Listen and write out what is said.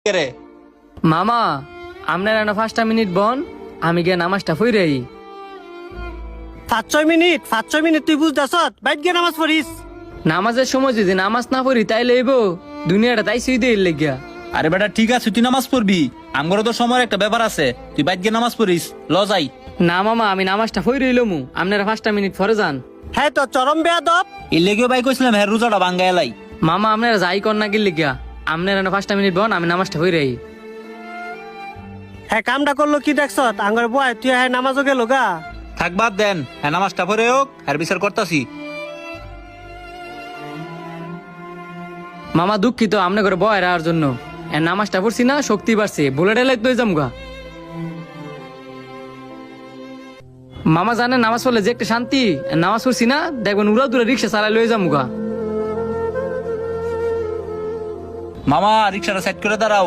রে মামা আপনার না 5 মিনিট বন আমি গিয়ে নামাজটা পড়ি। 5-6 মিনিট তুই বুঝতেছ বাইট গিয়ে নামাজ পড়িস। নামাজের সময় যদি নামাজ না পড়ি তাই লইব দুনিয়াটা তাই সুই দিয়ে লেগিয়া। আরে বেটা ঠিক আছে, তুই নামাজ পড়বি, আমগরও তো সময়ের একটা ব্যাপার আছে, তুই বাইক গিয়ে নামাজ পড়িস, ল যাই। না মামা আমি নামাজটা পড়ি লমু, আপনারা 5 মিনিট পরে যান। হ্যাঁ তো চরম বেয়াদব। এই লেগেও বাইক কইছিলাম হ্যাঁ রোজাটা ভাঙ্গা এলাই। মামা আপনারা যাই কর না গিয়ে লেগিয়া, আপনারা না 5 মিনিট বন আমি নামাজটা পড়ি। হ্যাঁ কামটা করলো কি দেখছ আঙ্গর বয় তুই হ্যাঁ নামাজও গেল গা। থাক বাদ দেন, হ্যাঁ নামাজটা পড়ে হোক, হ্যাঁ বিচার করতাছি। মামা দুঃখিত আপনার ঘরে বয় আর জন্য, নামাজটা পড়ছি না শক্তি বাড়ছে, বুলেট এলাই তো যামগা। মামা জানে নামাজ পড়লে যে একটা শান্তি, নামাজ পড়ছি না দেখবেন উড়া দূরে রিক্সা চালাই লয়ে যামগা। মামা রিক্সাটা সেট করে দাঁড়াও।